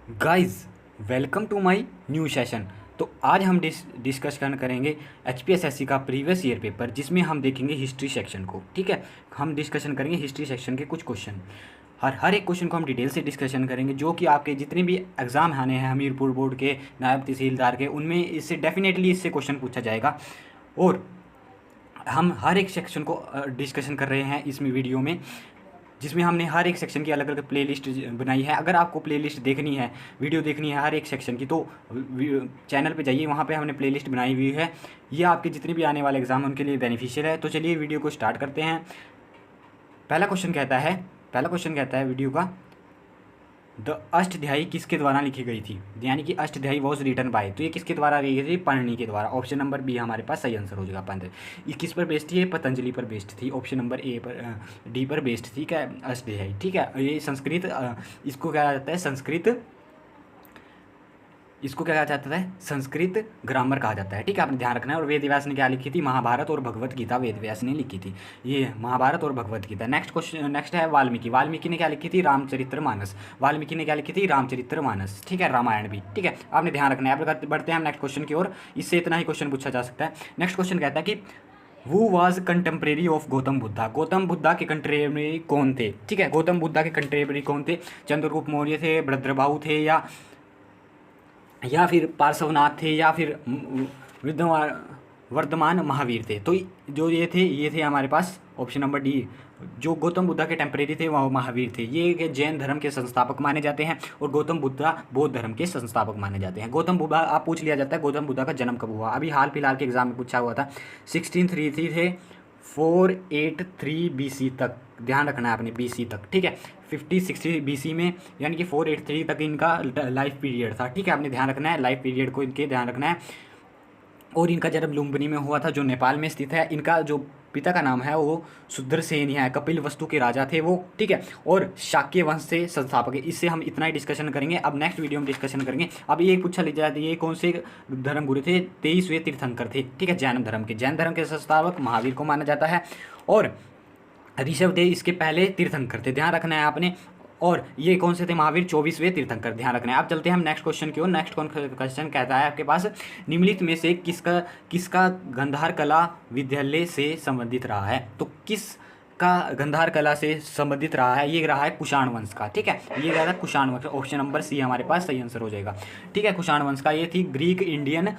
Guys, welcome to my new session. तो आज हम डिस्कशन करेंगे एचपीएसएससी का प्रीवियस ईयर पेपर, जिसमें हम देखेंगे हिस्ट्री सेक्शन को। ठीक है, हम डिस्कशन करेंगे हिस्ट्री सेक्शन के कुछ क्वेश्चन। हर एक क्वेश्चन को हम डिटेल से डिस्कशन करेंगे, जो कि आपके जितने भी एग्ज़ाम आने हैं हमीरपुर बोर्ड के, नायब तहसीलदार के, उनमें इससे डेफिनेटली इससे क्वेश्चन पूछा जाएगा। और हम हर एक सेक्शन को डिस्कशन कर रहे हैं इसमें वीडियो में, जिसमें हमने हर एक सेक्शन की अलग अलग प्लेलिस्ट बनाई है। अगर आपको प्लेलिस्ट देखनी है, वीडियो देखनी है हर एक सेक्शन की, तो चैनल पे जाइए, वहाँ पे हमने प्लेलिस्ट बनाई हुई है। ये आपके जितने भी आने वाले एग्जाम उनके लिए बेनिफिशियल है। तो चलिए वीडियो को स्टार्ट करते हैं। पहला क्वेश्चन कहता है वीडियो का, द अष्टध्यायी किसके द्वारा लिखी गई थी? यानी कि अष्टध्यायी वॉज रिटन बाय, तो ये किसके द्वारा लिखी गई थी? पढ़नी के द्वारा। ऑप्शन नंबर बी हमारे पास सही आंसर हो जाएगा। पंत ये किस पर बेस्ड थी? ये पतंजलि पर बेस्ड थी। ऑप्शन नंबर ए पर डी पर बेस्ड थी क्या? अष्टध्यायी। ठीक है, ये संस्कृत, इसको क्या जाता है? इसको क्या कहा जाता है? संस्कृत ग्रामर कहा जाता है। ठीक है, आपने ध्यान रखना है। और वेद व्यास ने क्या लिखी थी? महाभारत और भगवत गीता वेद व्यास ने लिखी थी। ये महाभारत और भगवत गीता। नेक्स्ट है वाल्मीकि। वाल्मीकि ने क्या लिखी थी? रामचरितमानस। वाल्मीकि ने क्या लिखी थी? रामचरितमानस। ठीक है, रामायण भी। ठीक है, आपने ध्यान रखना है। अब बढ़ते हैं हम नेक्स्ट क्वेश्चन की ओर। इससे इतना ही क्वेश्चन पूछा जा सकता है। नेक्स्ट क्वेश्चन कहता है कि who was contemporary of Gautam Buddha? Gautam Buddha के कंटेम्प्रेरी कौन थे? ठीक है, गौतम बुद्धा के कंटेम्प्रेरी कौन थे? चंद्रगुप्त मौर्य थे, भद्रबाहु थे, या फिर पार्श्वनाथ थे, या फिर विद्यमान वर्धमान महावीर थे? तो जो ये थे हमारे पास ऑप्शन नंबर डी। जो गौतम बुद्धा के टेम्परेरी थे वह महावीर थे। ये जैन धर्म के संस्थापक माने जाते हैं, और गौतम बुद्धा बौद्ध धर्म के संस्थापक माने जाते हैं। गौतम बुद्धा, आप पूछ लिया जाता है गौतम बुद्धा का जन्म कब हुआ? अभी हाल फिलहाल के एग्जाम में पूछा हुआ था। 1633 से 483 BC तक, ध्यान रखना है आपने, BC तक। ठीक है, 50-60 BC में, यानी कि 483 तक इनका लाइफ पीरियड था। ठीक है, आपने ध्यान रखना है, लाइफ पीरियड को इनके ध्यान रखना है। और इनका जन्म लुम्बिनी में हुआ था, जो नेपाल में स्थित है। इनका जो पिता का नाम है वो सुदर्शन है, कपिल वस्तु के राजा थे वो। ठीक है, और शाक्य वंश से संस्थापक है। इससे हम इतना ही डिस्कशन करेंगे। अब नेक्स्ट वीडियो में डिस्कशन करेंगे। अब ये पूछा ले जाता है, ये कौन से धर्म गुरु थे? 23वें तीर्थंकर थे। ठीक है, जैन धर्म के संस्थापक महावीर को माना जाता है। और ऋषभदेव इसके पहले तीर्थंकर थे, ध्यान रखना है आपने। और ये कौन से थे? महावीर 24वें तीर्थंकर, ध्यान रखना है। अब चलते हैं हम नेक्स्ट क्वेश्चन की ओर। नेक्स्ट क्वेश्चन कहता है आपके पास, निम्नलिखित में से किसका गंधार कला विद्यालय से संबंधित रहा है? तो किस का गंधार कला से संबंधित रहा है? ये रहा है कुषाण वंश का। ठीक है, ये रहा है कुषाण वंश। ऑप्शन नंबर सी हमारे पास सही आंसर हो जाएगा। ठीक है, कुषाण वंश का ये थी ग्रीक इंडियन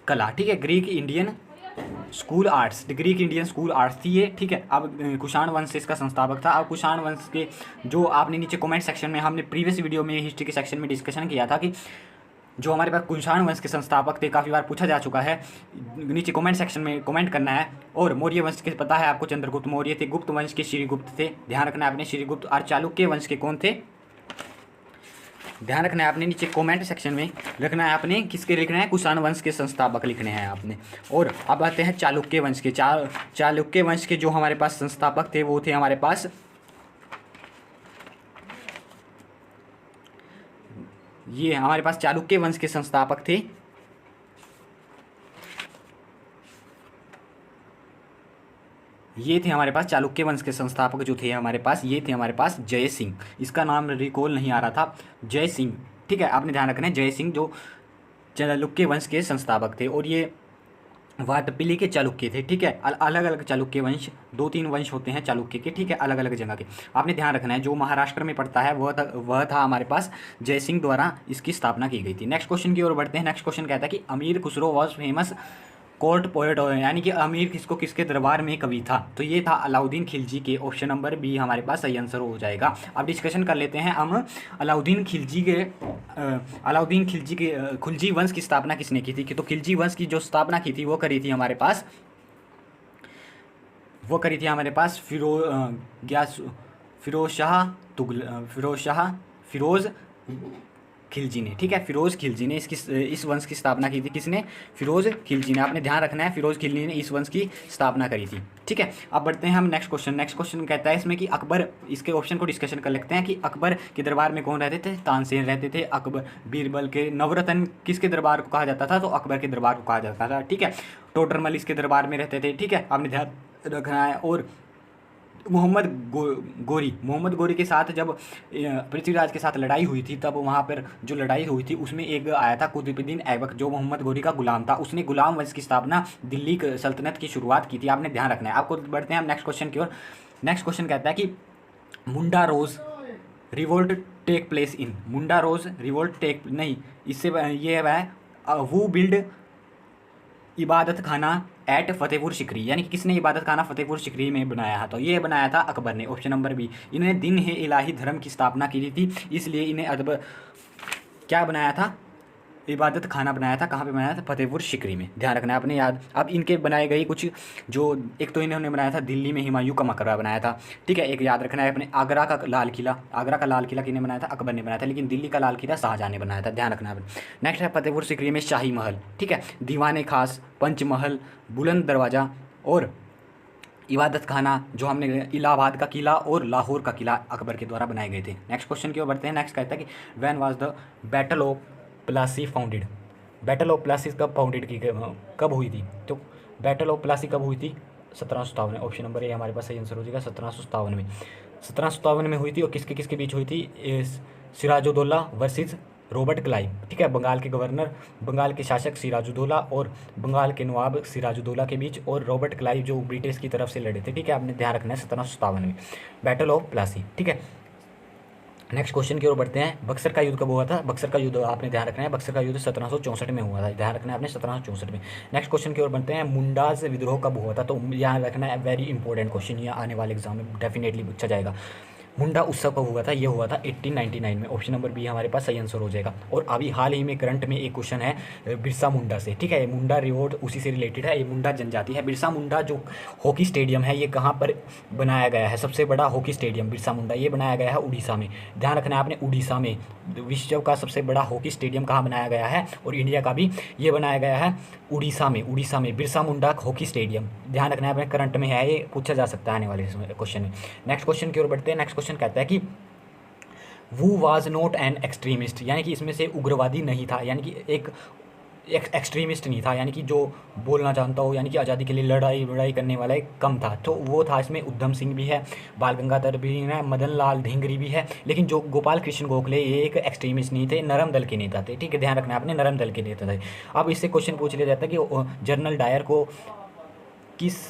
कला। ठीक है, ग्रीक इंडियन स्कूल आर्ट्स थी ये। ठीक है, अब कुषाण वंश से इसका संस्थापक था। अब कुषाण वंश के जो आपने नीचे कमेंट सेक्शन में, हमने प्रीवियस वीडियो में हिस्ट्री के सेक्शन में डिस्कशन किया था कि जो हमारे पास कुषाण वंश के संस्थापक थे, काफ़ी बार पूछा जा चुका है। नीचे कमेंट सेक्शन में कमेंट करना है। और मौर्य वंश के पता है आपको, चंद्रगुप्त मौर्य थे। गुप्त वंश के श्रीगुप्त थे, ध्यान रखना है आपने, श्रीगुप्त। और चालुक्य वंश के कौन थे? ध्यान रखना है आपने, नीचे कमेंट सेक्शन में लिखना है आपने, किसके लिखना है? कुषाण वंश के संस्थापक लिखने हैं आपने। और अब आते हैं चालुक्य वंश के। चालुक्य वंश के जो हमारे पास संस्थापक थे वो थे हमारे पास, ये हमारे पास चालुक्य वंश के संस्थापक थे, ये थे हमारे पास चालुक्य वंश के संस्थापक जो थे हमारे पास, ये थे हमारे पास जय सिंह। इसका नाम रिकॉल नहीं आ रहा था, जय सिंह। ठीक है, आपने ध्यान रखना है, जय सिंह जो चालुक्य वंश के संस्थापक थे। और ये वाटपिली के चालुक्य थे। ठीक है, अलग अलग चालुक्य वंश, 2-3 वंश होते हैं चालुक्य के। ठीक है, अलग अलग जगह के, आपने ध्यान रखना है। जो महाराष्ट्र में पड़ता है वह था हमारे पास जय सिंह द्वारा इसकी स्थापना की गई थी। नेक्स्ट क्वेश्चन की ओर बढ़ते हैं। नेक्स्ट क्वेश्चन कहता है कि अमीर Khusro was famous court poet, यानी कि अमीर किसके दरबार में कवि था? तो ये था अलाउद्दीन खिलजी के। ऑप्शन नंबर बी हमारे पास सही आंसर हो जाएगा। अब डिस्कशन कर लेते हैं हम अलाउद्दीन खिलजी के खिलजी वंश की स्थापना किसने की थी? तो खिलजी वंश की जो स्थापना की थी वो करी थी हमारे पास फिरोज खिलजी ने। ठीक है, फिरोज खिलजी ने इस वंश की स्थापना की थी। किसने? फिरोज खिलजी ने। आपने ध्यान रखना है, फिरोज खिलजी ने इस वंश की स्थापना करी थी। ठीक है, अब बढ़ते हैं हम नेक्स्ट क्वेश्चन कहता है इसमें कि अकबर, इसके ऑप्शन को डिस्कशन कर लेते हैं कि अकबर के दरबार में कौन रहते थे? तानसेन रहते थे। अकबर, बीरबल के नवरत्न किसके दरबार को कहा जाता था? तो अकबर के दरबार को कहा जाता था। ठीक है, टोडरमल इसके दरबार में रहते थे। ठीक है, आपने ध्यान रखना है। और मोहम्मद गोरी के साथ जब पृथ्वीराज के साथ लड़ाई हुई थी, तब वहाँ पर जो लड़ाई हुई थी उसमें एक आया था कुतुबुद्दीन ऐबक, जो मोहम्मद गोरी का गुलाम था। उसने गुलाम वंश की स्थापना, दिल्ली सल्तनत की शुरुआत की थी। आपने ध्यान रखना है। आपको बढ़ते हैं हम नेक्स्ट क्वेश्चन की ओर। नेक्स्ट क्वेश्चन कहता है कि Munda rose revolt take place in, Munda rose revolt take नहीं, इससे ये है वो बिल्ड इबादत खाना एट फतेहपुर सिकरी, यानी कि किसने इबादत खाना फतेहपुर सिकरी में बनाया है? तो ये बनाया था अकबर ने। Option number b. इन्होंने दिन है इलाही धर्म की स्थापना की थी, इसलिए इन्हें अकबर क्या बनाया था? इबादत खाना बनाया था। कहाँ पे बनाया था? फतेहपुर सिकरी में। ध्यान रखना है आपने याद। अब इनके बनाए गए कुछ जो, एक तो इन्होंने बनाया था दिल्ली में हुमायूं का मकबरा बनाया था, ठीक है। एक याद रखना है अपने आगरा का लाल किला, आगरा का लाल किला किसने बनाया था? अकबर ने बनाया था। लेकिन दिल्ली का लाल किला शाहजहां ने बनाया था। ध्यान रखना है। नेक्स्ट है फतेहपुर सिकरी में शाही महल, ठीक है, दीवाने खास, पंचमहल, बुलंद दरवाज़ा और इबादत खाना जो हमने इलाहाबाद का किला और लाहौर का किला अकबर के द्वारा बनाए गए थे। नेक्स्ट क्वेश्चन की ओर बढ़ते हैं। नेक्स्ट कहता है कि when was the battle of Plassey founded, battle of Plassey कब हुई थी? तो बैटल ऑफ प्लासी कब हुई थी? 1757 में। ऑप्शन नंबर ए हमारे पास सही आंसर हो जाएगा 1757 में। 1757 में हुई थी। और किसके किसके बीच हुई थी? सिराजुद्दौला वर्सेस रॉबर्ट क्लाइव, ठीक है, बंगाल के गवर्नर, बंगाल के शासक सिराजुद्दौला और बंगाल के नवाब सिराजुद्दौला के बीच, और रॉबर्ट क्लाइव जो ब्रिटिश की तरफ से लड़े थे, ठीक है। आपने ध्यान रखना है 1757 में बैटल ऑफ प्लासी, ठीक है। नेक्स्ट क्वेश्चन की ओर बढ़ते हैं। बक्सर का युद्ध कब हुआ था? बक्सर का युद्ध आपने ध्यान रखना है, बक्सर का युद्ध 1764 में हुआ था। ध्यान रखना है आपने 1764 में। नेक्स्ट क्वेश्चन की ओर बढ़ते हैं। मुंडाज विद्रोह कब हुआ था? तो यहाँ रखना है, वेरी इंपॉर्टेंट क्वेश्चन, ये आने वाले एग्जाम में डेफिनेटली पूछा जाएगा। मुंडा उत्सव कब हुआ था? ये हुआ था 1899 में। ऑप्शन नंबर बी हमारे पास सही आंसर हो जाएगा। और अभी हाल ही में करंट में एक क्वेश्चन है बिरसा मुंडा से, ठीक है। मुंडा रिवॉर्ड उसी से रिलेटेड है। ये मुंडा जनजाति है। बिरसा मुंडा जो हॉकी स्टेडियम है, ये कहाँ पर बनाया गया है? सबसे बड़ा हॉकी स्टेडियम बिरसा मुंडा, ये बनाया गया है उड़ीसा में। ध्यान रखना है आपने, उड़ीसा में। विश्व का सबसे बड़ा हॉकी स्टेडियम कहाँ बनाया गया है? और इंडिया का भी ये बनाया गया है उड़ीसा में। उड़ीसा में बिरसा मुंडा हॉकी स्टेडियम। ध्यान रखना है आपने, करंट में है, ये पूछा जा सकता है आने वाले क्वेश्चन में। नेक्स्ट क्वेश्चन की ओर बढ़ते हैं। नेक्स्ट क्वेश्चन कहता है कि वू वाज नॉट एन एक्सट्रीमिस्ट, यानी कि इसमें से उग्रवादी नहीं था, यानी कि एक एक्सट्रीमिस्ट नहीं था, यानी कि जो बोलना जानता हो, यानी कि आज़ादी के लिए लड़ाई करने वाला एक कम था। तो वो था, इसमें उधम सिंह भी है, बाल गंगाधर भी है, मदन लाल धिंगरी भी है। लेकिन जो गोपाल कृष्ण गोखले, ये एक एक्सट्रीमिस्ट नहीं थे, नरम दल के नेता थे, ठीक है। ध्यान रखना है आपने, नरम दल के नेता थे। अब इससे क्वेश्चन पूछ लिया जाता है कि जनरल डायर को किस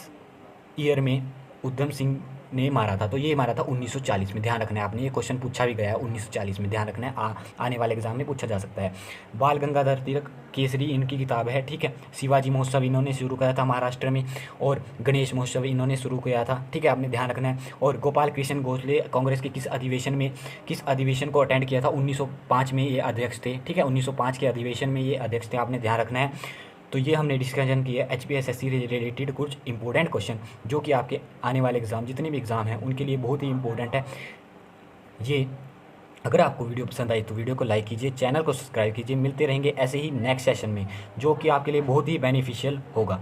ईयर में उधम सिंह ने मारा था? तो ये मारा था 1940 में। ध्यान रखना है आपने, ये क्वेश्चन पूछा भी गया है 1940 में। ध्यान रखना है, आने वाले एग्जाम में पूछा जा सकता है। बाल गंगाधर तिलक केसरी इनकी किताब है, ठीक है। शिवाजी महोत्सव इन्होंने शुरू किया था महाराष्ट्र में, और गणेश महोत्सव इन्होंने शुरू किया था, ठीक है। आपने ध्यान रखना है। और गोपाल कृष्ण गोखले कांग्रेस के किस अधिवेशन को अटेंड किया था? 1905 में ये अध्यक्ष थे, ठीक है। 1905 के अधिवेशन में ये अध्यक्ष थे, आपने ध्यान रखना है। तो ये हमने डिस्कशन किया HPSSC रिलेटेड कुछ इंपॉर्टेंट क्वेश्चन, जो कि आपके आने वाले एग्ज़ाम, जितने भी एग्ज़ाम हैं उनके लिए बहुत ही इंपॉर्टेंट है ये। अगर आपको वीडियो पसंद आई तो वीडियो को लाइक कीजिए, चैनल को सब्सक्राइब कीजिए। मिलते रहेंगे ऐसे ही नेक्स्ट सेशन में, जो कि आपके लिए बहुत ही बेनिफिशियल होगा।